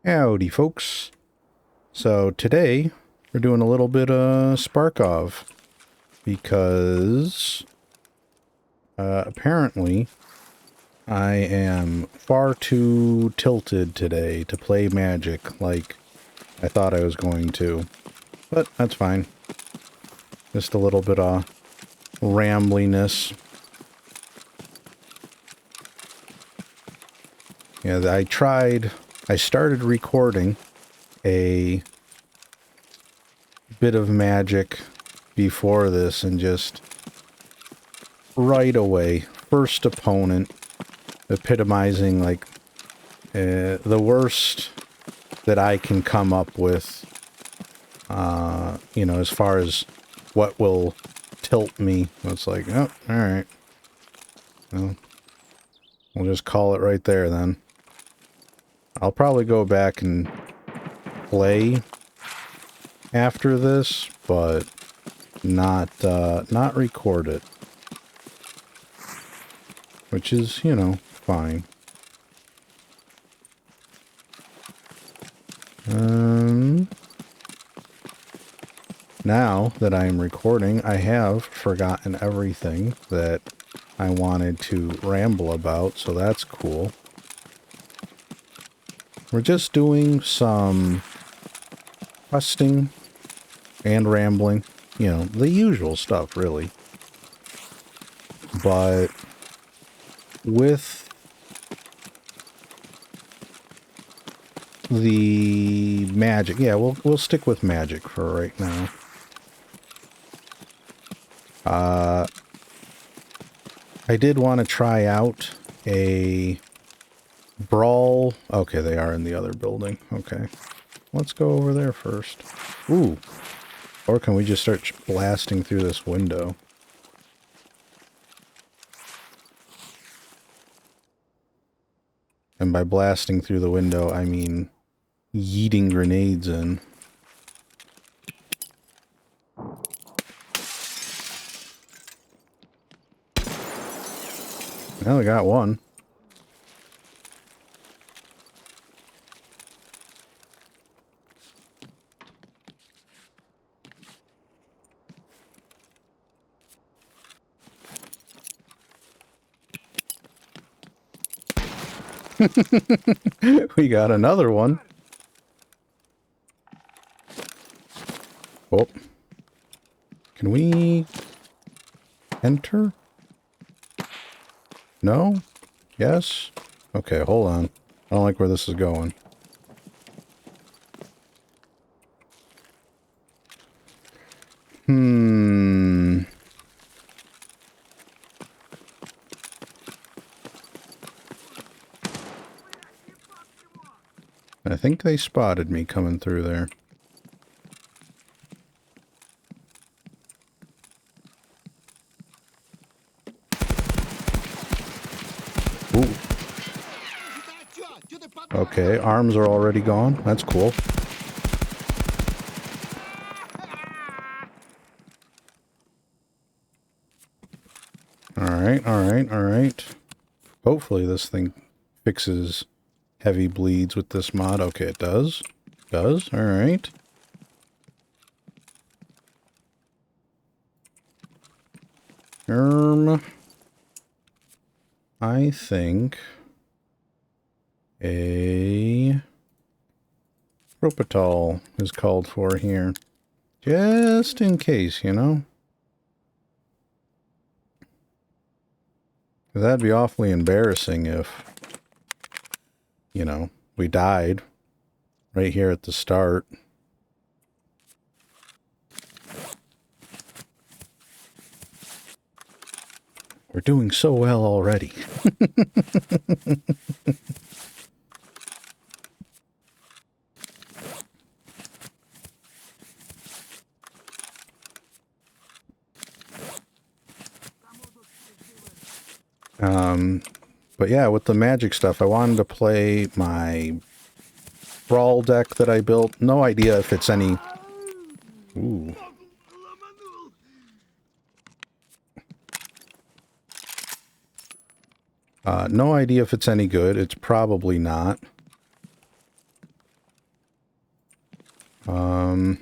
Howdy, folks. So today we're doing a little bit of Sparkov because apparently I am far too tilted today to play Magic like I thought I was going to. But that's fine. Just a little bit of rambliness. Yeah, I started recording a bit of Magic before this and just right away, first opponent, epitomizing like the worst that I can come up with, you know, as far as what will tilt me. It's like, oh, alright. Well, we'll just call it right there then. I'll probably go back and play after this, but not record it. Which is, you know, fine. Now that I am recording, I have forgotten everything that I wanted to ramble about, so that's cool. We're just doing some questing and rambling. You know, the usual stuff, really. But with the magic, yeah, we'll stick with magic for right now. I did want to try out a brawl. Okay, they are in the other building. Okay. Let's go over there first. Ooh. Or can we just start blasting through this window? And by blasting through the window, I mean yeeting grenades in. Well, we got one. We got another one. Oh. Can we enter? No? Yes? Okay, hold on. I don't like where this is going. I think they spotted me coming through there. Ooh. Okay, arms are already gone. That's cool. Alright, alright, alright. Hopefully this thing fixes heavy bleeds with this mod. Okay, it does. Does, alright. I think a propitol is called for here. Just in case, you know? That'd be awfully embarrassing if, you know, we died right here at the start. We're doing so well already. But yeah, with the magic stuff, I wanted to play my brawl deck that I built. No idea if it's any... Ooh. No idea if it's any good. It's probably not. Ooh.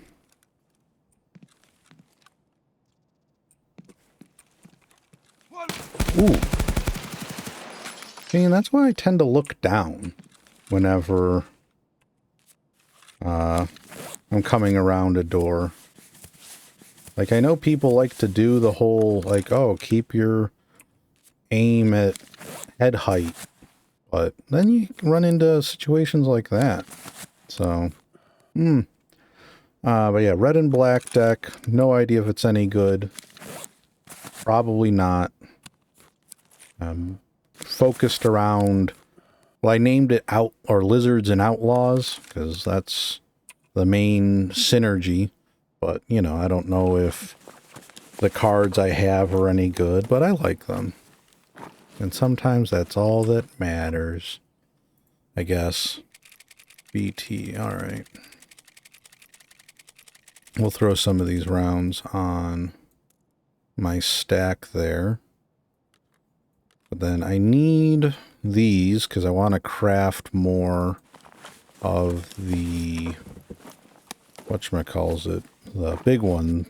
See, and that's why I tend to look down whenever I'm coming around a door. Like, I know people like to do the whole, like, oh, keep your aim at head height. But then you run into situations like that. So, but yeah, red and black deck. No idea if it's any good. Probably not. Focused around, well, I named it Lizards and Outlaws, because that's the main synergy. But, you know, I don't know if the cards I have are any good, but I like them. And sometimes that's all that matters, I guess. BT, alright. We'll throw some of these rounds on my stack there. But then I need these because I want to craft more of the, whatchamacallit, the big one.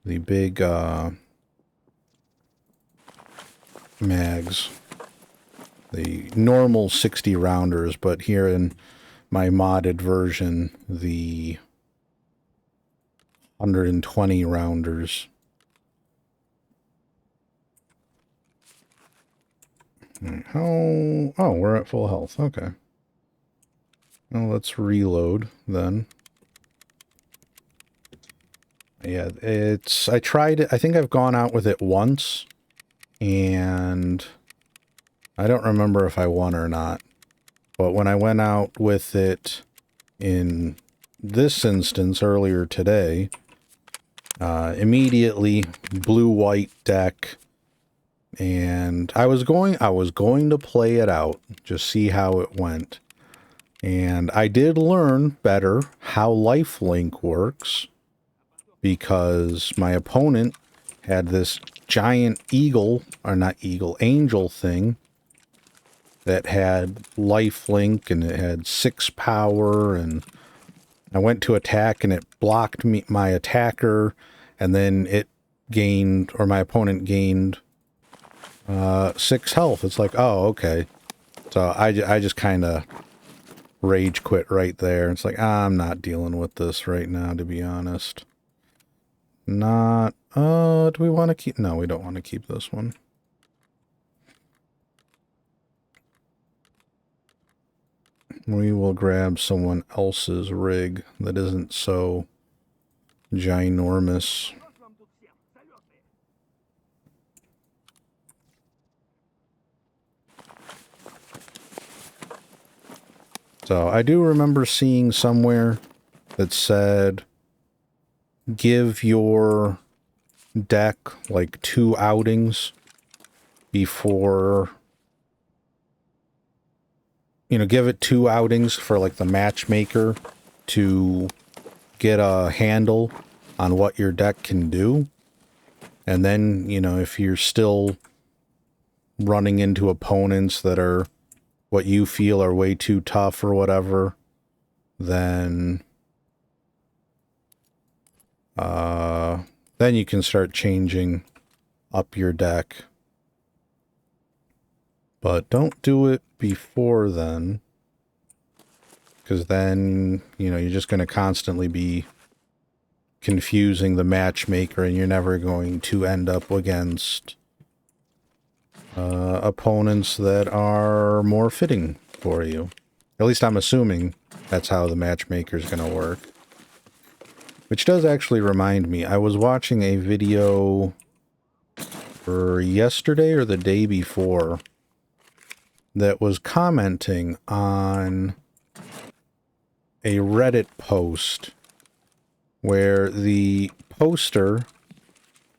The big, mags. The normal 60 rounders, but here in my modded version, the 120 rounders. How... Oh, we're at full health. Okay. Well, let's reload then. Yeah, it's... I tried it. I think I've gone out with it once. And I don't remember if I won or not. But when I went out with it in this instance earlier today, immediately blue-white deck, and I was going to play it out, just see how it went. And I did learn better how lifelink works, because my opponent had this giant eagle, or not eagle, angel thing that had lifelink, and it had 6 power, and I went to attack and it blocked my attacker, and then it gained, or my opponent gained 6 health. It's like, oh, okay. So I just kind of rage quit right there. It's like, I'm not dealing with this right now, to be honest. Not, do we want to keep, no, we don't want to keep this one. We will grab someone else's rig that isn't so ginormous. So I do remember seeing somewhere that said, give your deck like 2 outings before, you know, give it 2 outings for like the matchmaker to get a handle on what your deck can do. And then, you know, if you're still running into opponents that are what you feel are way too tough or whatever, then you can start changing up your deck. But don't do it before then, because then, you know, you're just going to constantly be confusing the matchmaker, and you're never going to end up against opponents that are more fitting for you. At least I'm assuming that's how the matchmaker is going to work. Which does actually remind me, I was watching a video for yesterday or the day before that was commenting on a Reddit post where the poster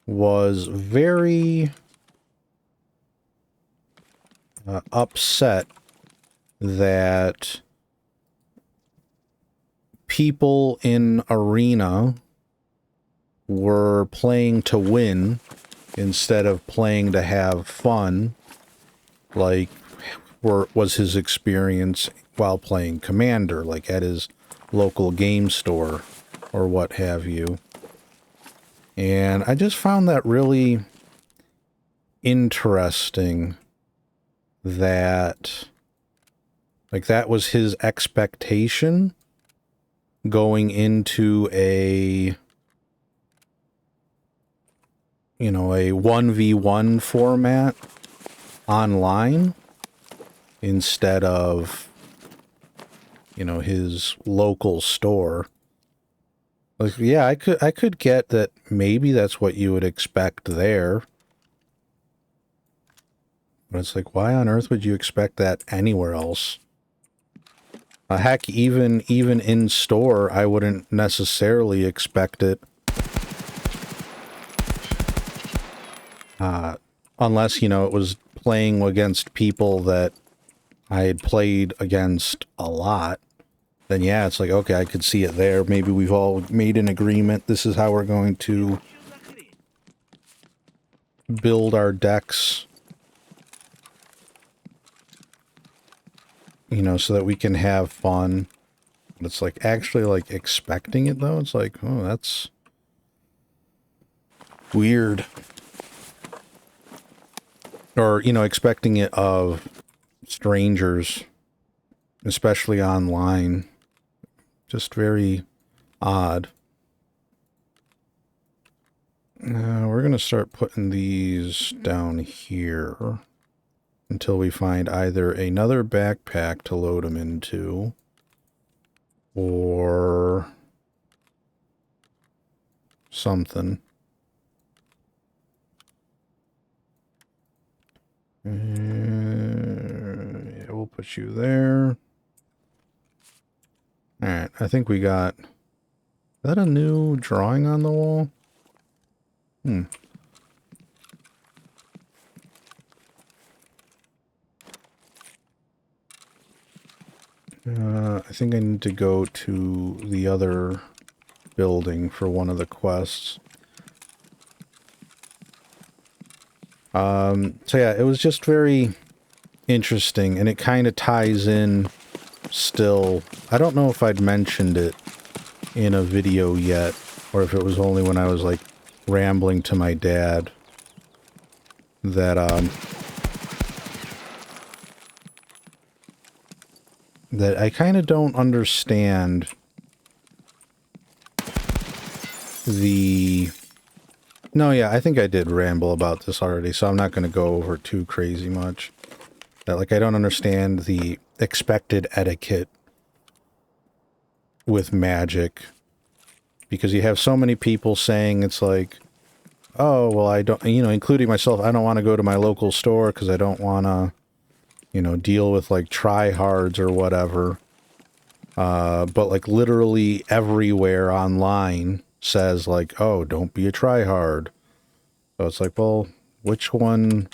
was very upset that people in Arena were playing to win instead of playing to have fun, like was his experience while playing Commander, like at his local game store or what have you. And I just found that really interesting that, like, that was his expectation going into a, you know, a 1v1 format online instead of, you know, his local store. Like, yeah, I could get that maybe that's what you would expect there. But it's like, why on earth would you expect that anywhere else? Heck, even in store, I wouldn't necessarily expect it. Unless, you know, it was playing against people that I had played against a lot. Then yeah, it's like, okay, I could see it there. Maybe we've all made an agreement. This is how we're going to build our decks. You know, so that we can have fun. But it's like actually like expecting it though. It's like, oh, that's weird. Or, you know, expecting it of strangers, especially online. Just very odd. We're going to start putting these down here until we find either another backpack to load them into or something. Yeah, we'll put you there. Alright, I think we got... Is that a new drawing on the wall? I think I need to go to the other building for one of the quests. So yeah, it was just very interesting, and it kind of ties in still. I don't know if I'd mentioned it in a video yet, or if it was only when I was like rambling to my dad, that that I kind of don't understand the... No, yeah, I think I did ramble about this already, so I'm not going to go over too crazy much. That, like, I don't understand the expected etiquette with Magic, because you have so many people saying it's like, oh, well, I don't, you know, including myself, I don't want to go to my local store because I don't want to, you know, deal with, like, tryhards or whatever. But, like, literally everywhere online says, like, oh, don't be a tryhard. So it's like, well, which one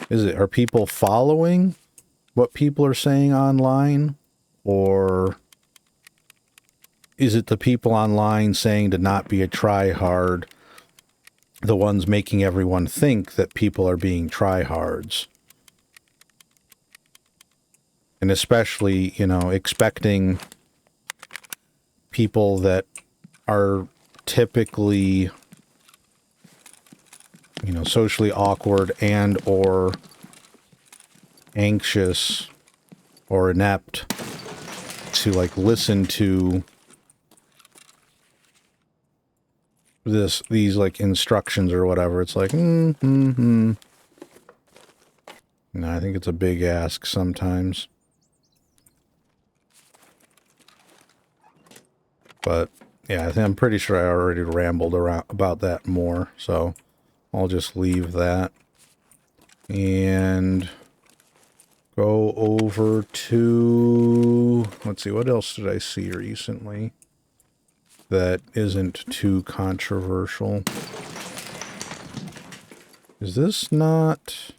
is it? Are people following what people are saying online? Or is it the people online saying to not be a tryhard, the ones making everyone think that people are being tryhards? And especially, you know, expecting people that are typically, you know, socially awkward and or anxious or inept to, like, listen to these like instructions or whatever. It's like, No, I think it's a big ask sometimes. But yeah, I'm pretty sure I already rambled around about that more, so I'll just leave that and go over to, let's see, what else did I see recently that isn't too controversial? Is this not...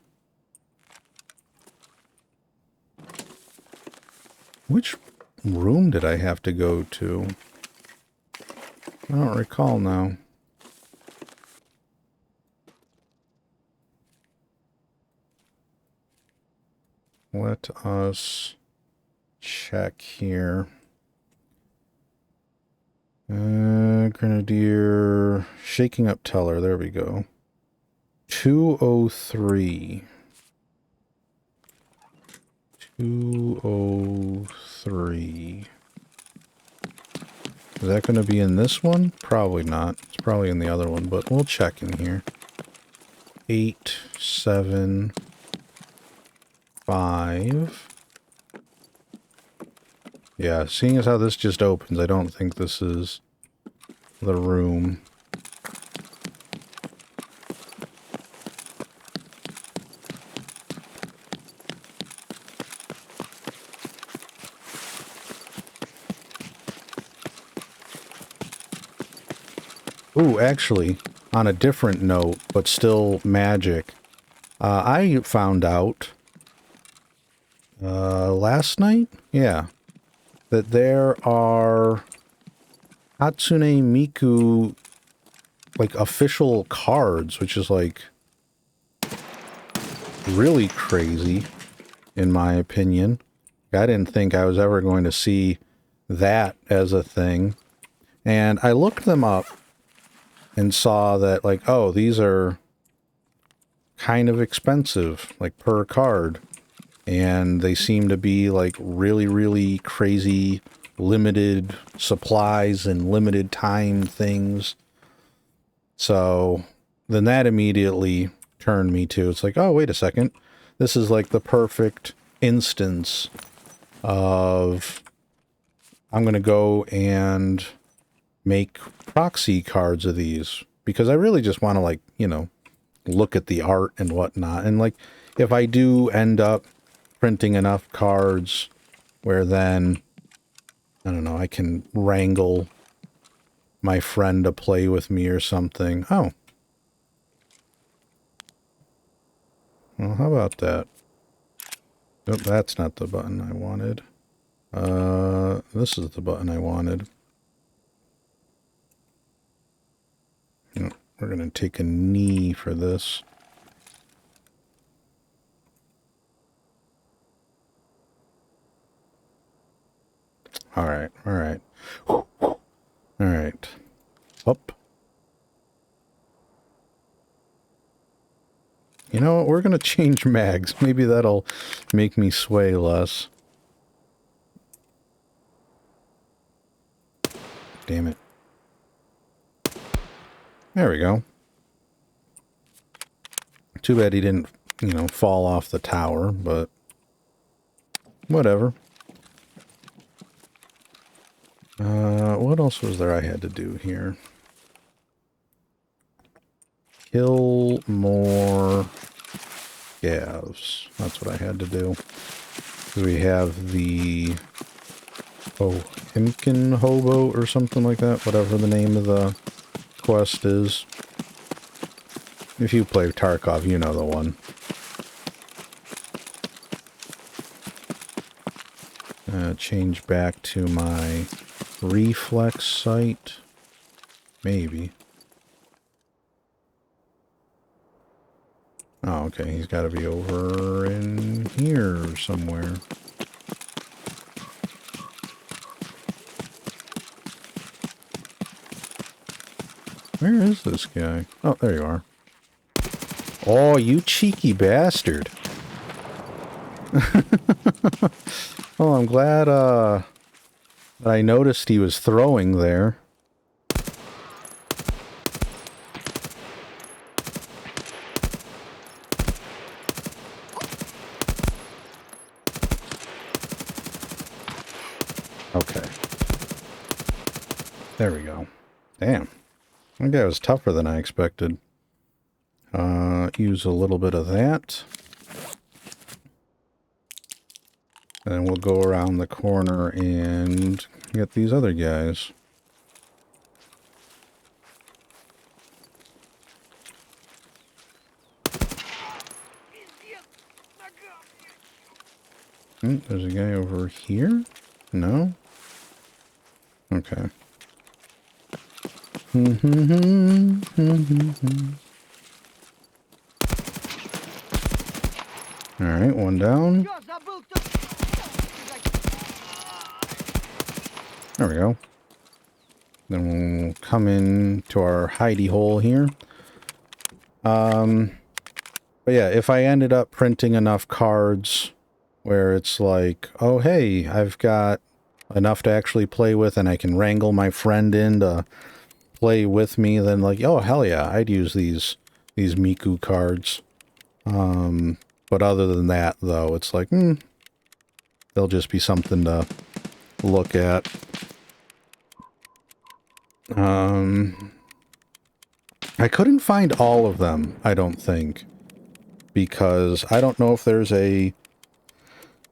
Which room did I have to go to? I don't recall now. Let us check here. Grenadier, shaking up teller. There we go. 203. 203. Is that going to be in this one? Probably not. It's probably in the other one, but we'll check in here. 8, 7, 5. Yeah, seeing as how this just opens, I don't think this is the room. Ooh, actually, on a different note, but still magic, I found out last night, yeah, that there are Hatsune Miku, like, official cards, which is, like, really crazy, in my opinion. I didn't think I was ever going to see that as a thing. And I looked them up and saw that, like, oh, these are kind of expensive, like, per card. And they seem to be, like, really, really crazy limited supplies and limited time things. So then that immediately turned me to, it's like, oh, wait a second. This is, like, the perfect instance of I'm going to go and make proxy cards of these, because I really just want to, like, you know, look at the art and whatnot. And, like, if I do end up printing enough cards where then, I don't know, I can wrangle my friend to play with me or something. Oh. Well, how about that? Oh, that's not the button I wanted. This is the button I wanted. No, we're going to take a knee for this. Alright, alright. Alright. Up. You know what? We're going to change mags. Maybe that'll make me sway less. Damn it. There we go. Too bad he didn't, you know, fall off the tower, but whatever. What else was there I had to do here? Kill more Gavs. That's what I had to do. We have the Himkin Hobo or something like that, whatever the name of the quest is. If you play Tarkov, you know the one. Change back to my reflex sight. Maybe. Oh, okay. He's got to be over in here somewhere. Where is this guy? Oh, there you are. Oh, you cheeky bastard. Well, I'm glad that I noticed he was throwing there. Okay. There we go. Damn. That guy was tougher than I expected. Use a little bit of that. And then we'll go around the corner and get these other guys. There's a guy over here? No? Okay. Alright, one down. There we go. Then we'll come in to our hidey hole here. But yeah, if I ended up printing enough cards where it's like, oh hey, I've got enough to actually play with and I can wrangle my friend in to play with me, then like, oh hell yeah, I'd use these Miku cards. But other than that though, it's like, they'll just be something to look at. I couldn't find all of them, I don't think, because I don't know if there's a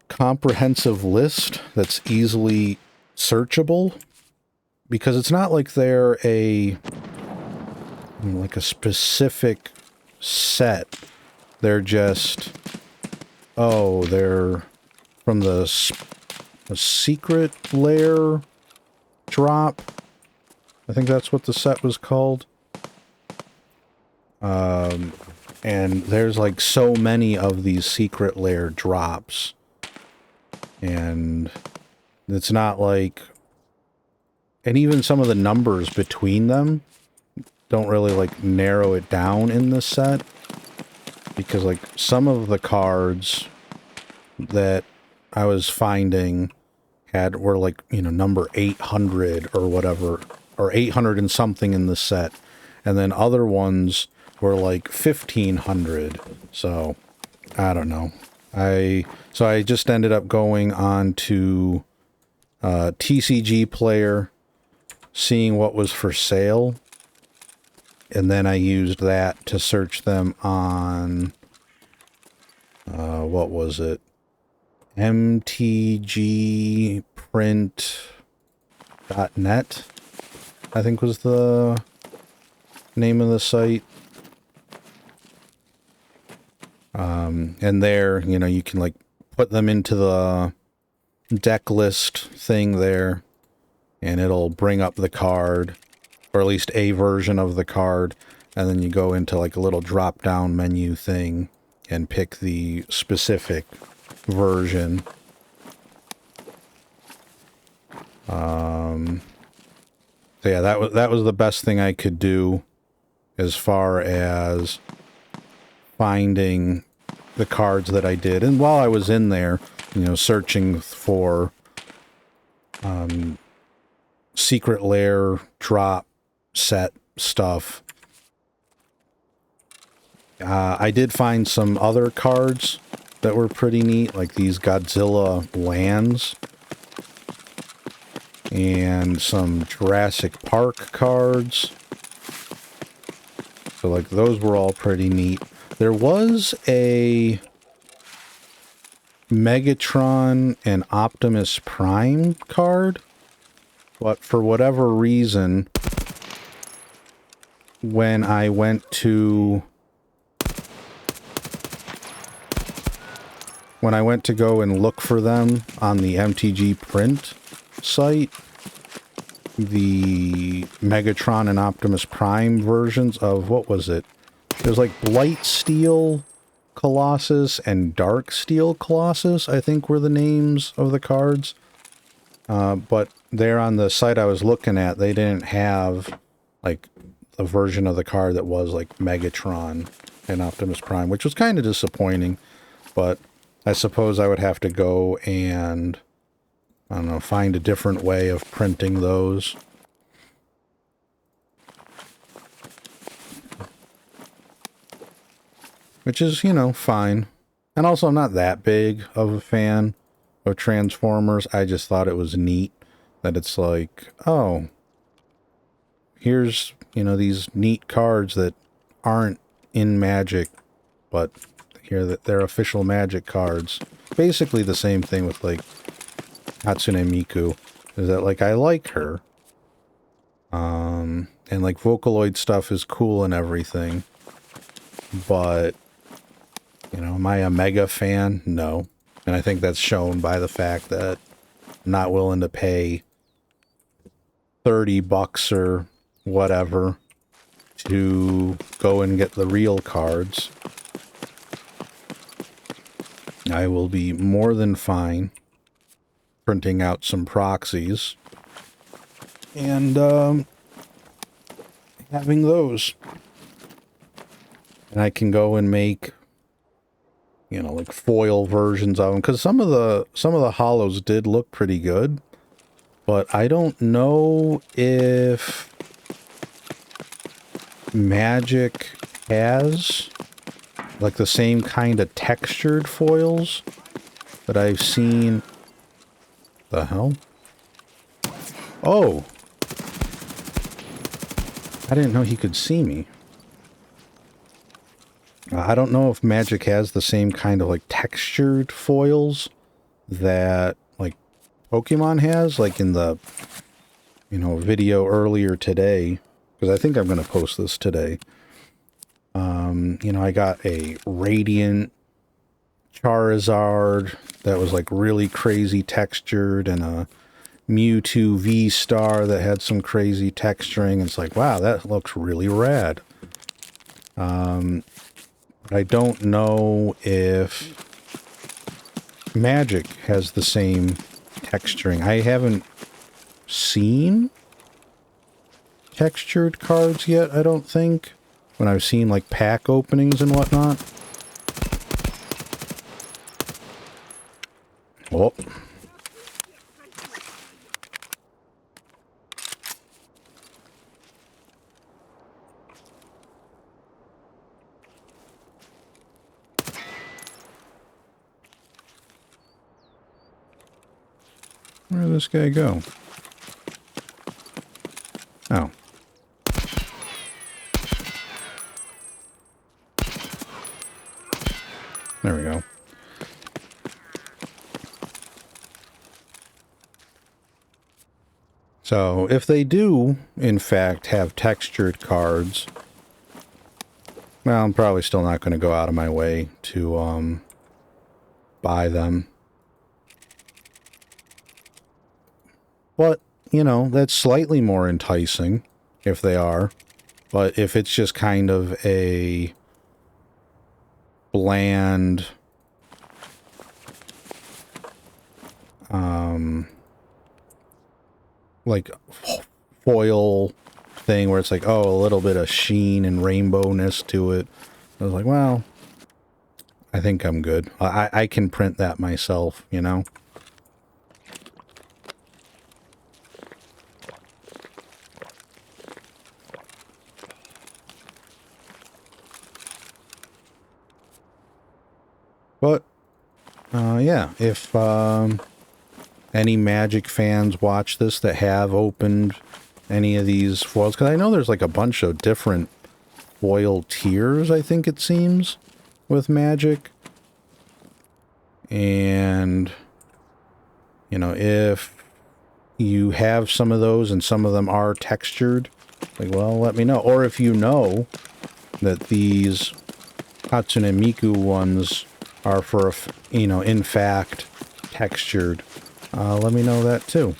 comprehensive list that's easily searchable, because it's not like they're like a specific set. They're just, oh, they're from the secret lair drop. I think that's what the set was called. And there's like so many of these secret lair drops. And it's not like... And even some of the numbers between them don't really like narrow it down in this set. Because like some of the cards that I was finding were like, you know, number 800 or whatever, or 800 and something in the set. And then other ones were like 1500. So I don't know. So I just ended up going on to TCG Player, seeing what was for sale, and then I used that to search them on what was it? MTGprint.net, I think was the name of the site. And there, you know, you can like put them into the deck list thing there, and it'll bring up the card, or at least a version of the card, and then you go into like a little drop down menu thing and pick the specific version. So yeah, that was the best thing I could do as far as finding the cards that I did. And while I was in there, you know, searching for secret lair drop set stuff, I did find some other cards that were pretty neat, like these Godzilla lands and some Jurassic Park cards. So like those were all pretty neat. There was a Megatron and Optimus Prime card, but for whatever reason, when I went to go and look for them on the MTG print site, the Megatron and Optimus Prime versions of, what was it? There's like Blight Steel Colossus and Dark Steel Colossus, I think were the names of the cards. But there on the site I was looking at, they didn't have like a version of the card that was like Megatron and Optimus Prime, which was kind of disappointing. But I suppose I would have to go and, I don't know, find a different way of printing those. Which is, you know, fine. And also, I'm not that big of a fan of Transformers. I just thought it was neat that it's like, oh, here's, you know, these neat cards that aren't in Magic, but here that they're official Magic cards. Basically the same thing with like Hatsune Miku, is that like I like her. And like Vocaloid stuff is cool and everything. But, you know, am I a mega fan? No. And I think that's shown by the fact that I'm not willing to pay $30 or whatever to go and get the real cards. I will be more than fine printing out some proxies. and having those. And I can go and make, you know, like foil versions of them, because some of the hollows did look pretty good, but I don't know if Magic has like the same kind of textured foils that I've seen. The hell? Oh, I didn't know he could see me. I don't know if Magic has the same kind of like textured foils that like Pokemon has, like in the, you know, video earlier today, because I think I'm going to post this today. You know, I got a Radiant Charizard that was like really crazy textured, and a Mewtwo V-Star that had some crazy texturing. It's like, wow, that looks really rad. I don't know if Magic has the same texturing. I haven't seen textured cards yet, I don't think, when I've seen like pack openings and whatnot. Oh. Where did this guy go? Oh. There we go. So, if they do, in fact, have textured cards, well, I'm probably still not going to go out of my way to, buy them. But, you know, that's slightly more enticing if they are. But if it's just kind of a bland, like foil thing where it's like, oh, a little bit of sheen and rainbowness to it, I was like, well, I think I'm good. I can print that myself, you know? But, yeah, if any Magic fans watch this that have opened any of these foils, because I know there's like a bunch of different foil tiers, I think it seems, with Magic. And, you know, if you have some of those and some of them are textured, like, well, let me know. Or if you know that these Hatsune Miku ones are for, you know, in fact, textured, let me know that too.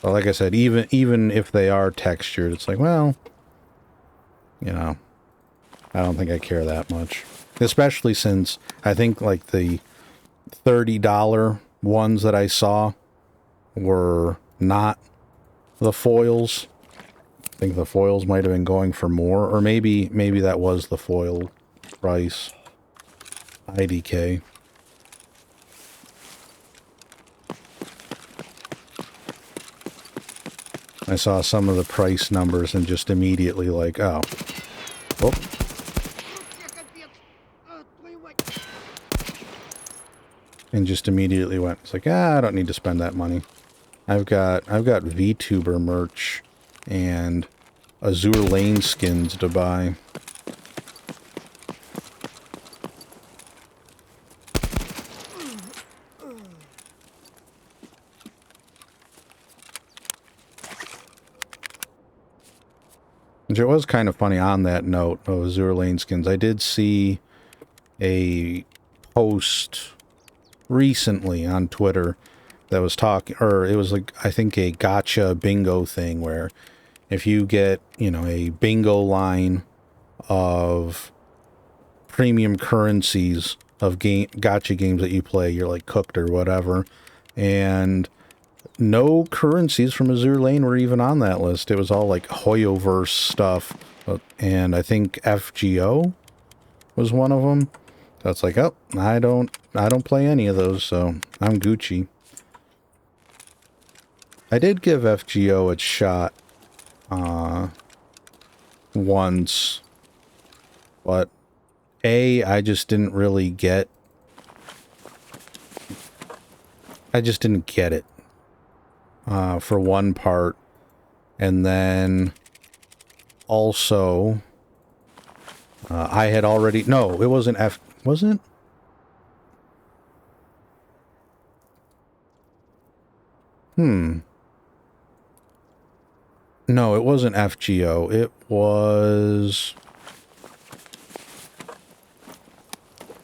Well, like I said, even if they are textured, it's like, well, you know, I don't think I care that much. Especially since I think like the $30 ones that I saw were not the foils. I think the foils might have been going for more, or maybe that was the foil price. IDK. I saw some of the price numbers and just immediately like, oh. Oh. And just immediately went, it's like, I don't need to spend that money. I've got VTuber merch and Azure Lane skins to buy. Which it was kind of funny on that note of Azure Lane skins. I did see a post recently on Twitter that was talking, or it was like, I think a gacha bingo thing where if you get, you know, a bingo line of premium currencies of gacha games that you play. You're like cooked or whatever. And no currencies from Azure Lane were even on that list. It was all like Hoyoverse stuff. And I think FGO was one of them. So it's like, oh, I don't play any of those, so I'm Gucci. I did give FGO a shot once, but I just didn't really get. I just didn't get it for one part, and then also I had already no, it wasn't wasn't. No, it wasn't FGO. It was...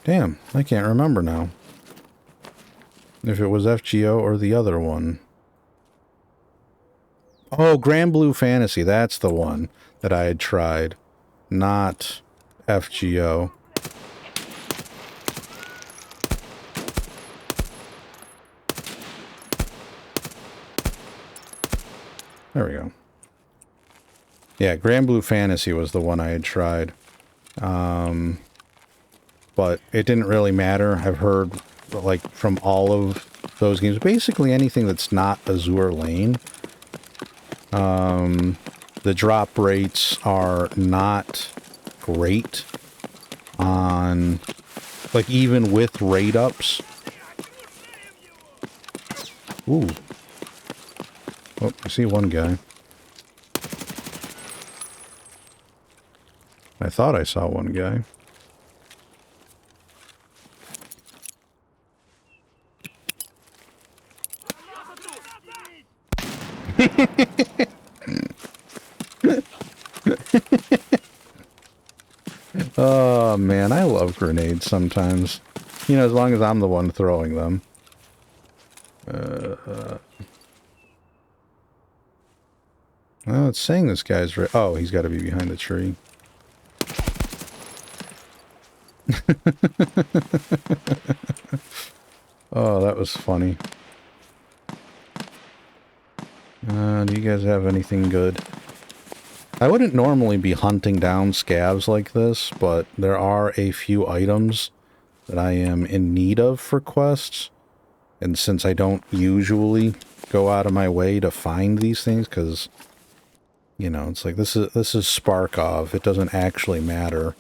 Damn, I can't remember now. If it was FGO or the other one. Oh, Grand Blue Fantasy. That's the one that I had tried. Not FGO. There we go. Yeah, Grand Blue Fantasy was the one I had tried. But it didn't really matter. I've heard, like, from all of those games, basically anything that's not Azure Lane, the drop rates are not great on, like, even with raid ups. Ooh. Oh, I see one guy. I thought I saw one guy. Oh, man, I love grenades sometimes. You know, as long as I'm the one throwing them. Well, it's saying this guy's right. Oh, he's got to be behind the tree. Oh, that was funny. Do you guys have anything good? I wouldn't normally be hunting down scavs like this, but there are a few items that I am in need of for quests. And since I don't usually go out of my way to find these things, because, you know, it's like this is Sparkov. It doesn't actually matter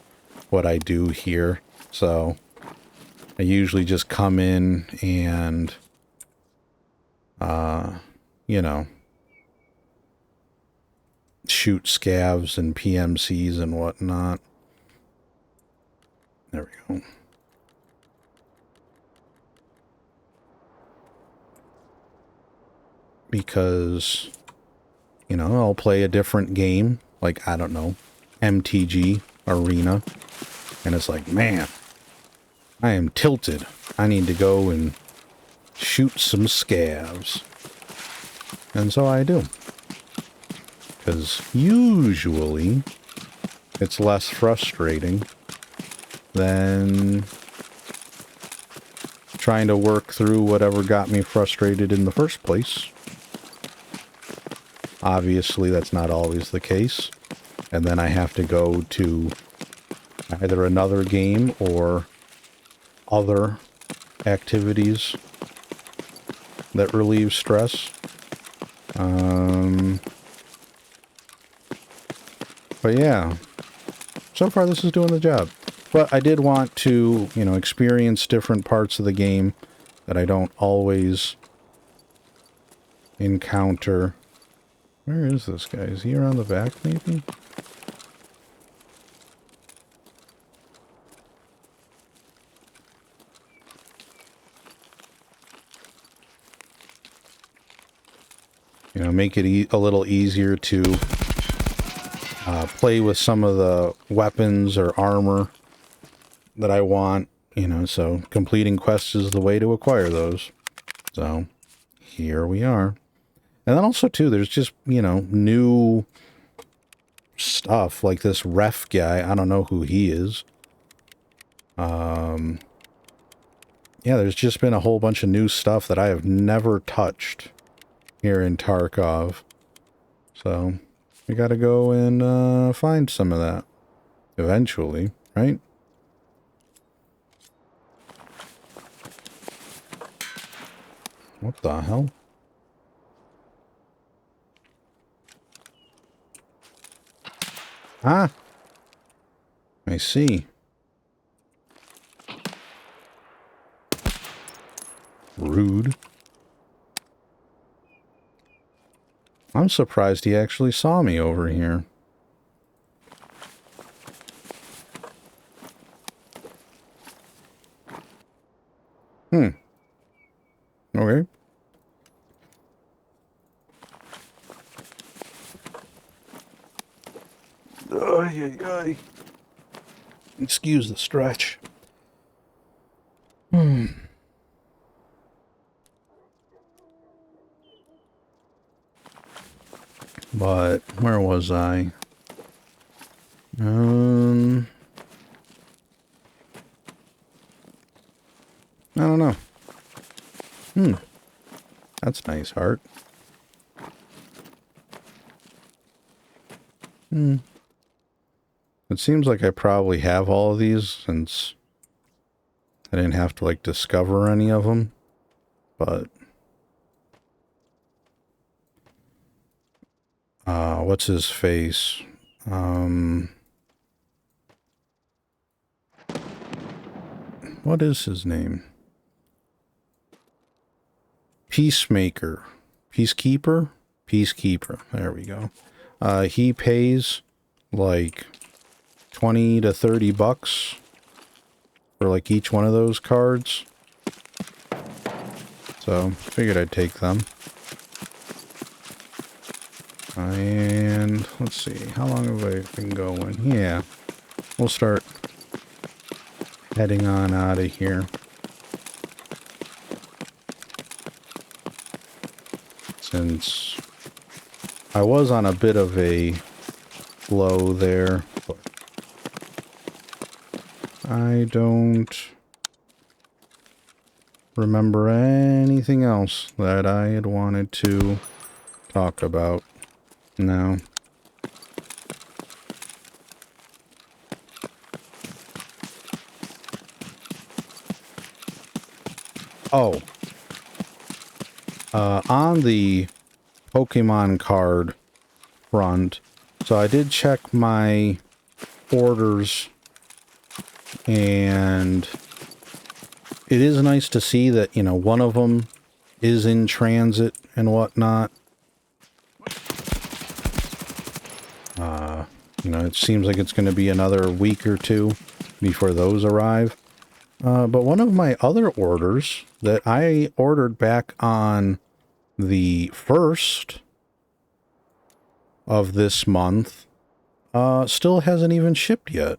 what I do here. So I usually just come in and, you know, shoot scavs and PMCs and whatnot. There we go. Because, you know, I'll play a different game, like, I don't know, MTG Arena, and it's like, man, I am tilted. I need to go and shoot some scavs. And so I do. Because usually it's less frustrating than trying to work through whatever got me frustrated in the first place. Obviously, that's not always the case. And then I have to go to either another game or other activities that relieve stress. But yeah, so far this is doing the job. But I did want to, you know, experience different parts of the game that I don't always encounter. Where is this guy? Is he around the back, maybe? You know, make it a little easier to play with some of the weapons or armor that I want, you know, so completing quests is the way to acquire those. So, here we are. And then also, too, there's just, you know, new stuff, like this ref guy. I don't know who he is. Yeah, there's just been a whole bunch of new stuff that I have never touched here in Tarkov. So, we gotta go and find some of that eventually, right? What the hell? Ah! I see. Rude. I'm surprised he actually saw me over here. Okay. Ay, ay, ay. Excuse the stretch. But where was I? I don't know. That's nice, heart. It seems like I probably have all of these since I didn't have to, like, discover any of them. But... what's his face? What is his name? Peacemaker. Peacekeeper? Peacekeeper. There we go. He pays like 20 to 30 bucks for like each one of those cards. So, figured I'd take them. And let's see, how long have I been going? Yeah, we'll start heading on out of here. Since I was on a bit of a flow there, but I don't remember anything else that I had wanted to talk about. No. Oh. On the Pokemon card front, so I did check my orders, and it is nice to see that, you know, one of them is in transit and whatnot. You know, it seems like it's going to be another week or two before those arrive. But one of my other orders that I ordered back on the 1st of this month still hasn't even shipped yet,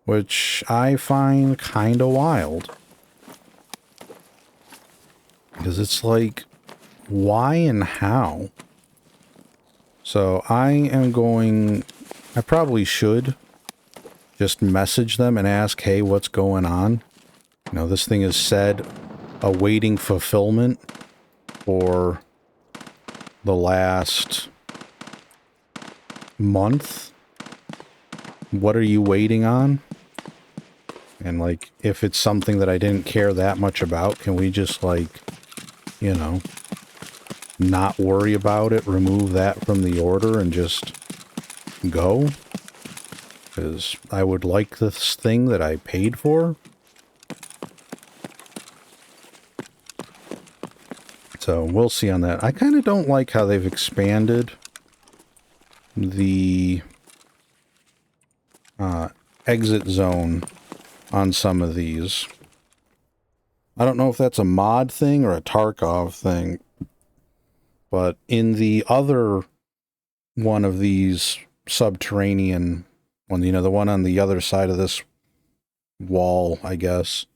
which I find kind of wild. Because it's like, why and how? So I probably should just message them and ask, hey, what's going on? You know, this thing is said awaiting fulfillment for the last month. What are you waiting on? And, like, if it's something that I didn't care that much about, can we just, like, you know, not worry about it, remove that from the order and just go? Because I would like this thing that I paid for. So we'll see on that. I kind of don't like how they've expanded the exit zone on some of these. I don't know if that's a mod thing or a Tarkov thing, but in the other one of these subterranean one, you know, the one on the other side of this wall, I guess,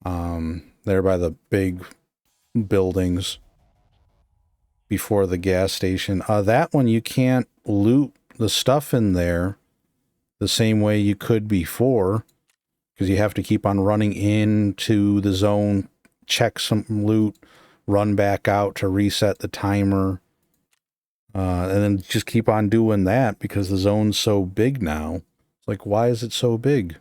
there by the big buildings before the gas station, that one you can't loot the stuff in there the same way you could before, because you have to keep on running into the zone, check some loot, run back out to reset the timer, and then just keep on doing that because the zone's so big now. It's like, why is it so big?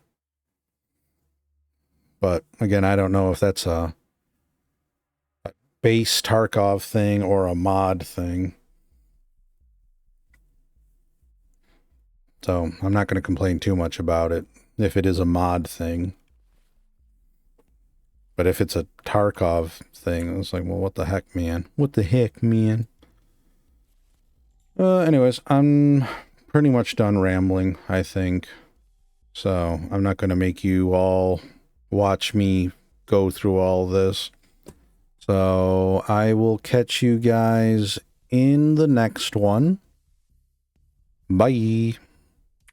But again, I don't know if that's a base Sparkov thing or a mod thing. So I'm not going to complain too much about it if it is a mod thing. But if it's a Sparkov thing, it's like, well, what the heck, man? What the heck, man? Anyways, I'm pretty much done rambling, I think. So I'm not going to make you all watch me go through all this. So I will catch you guys in the next one. Bye.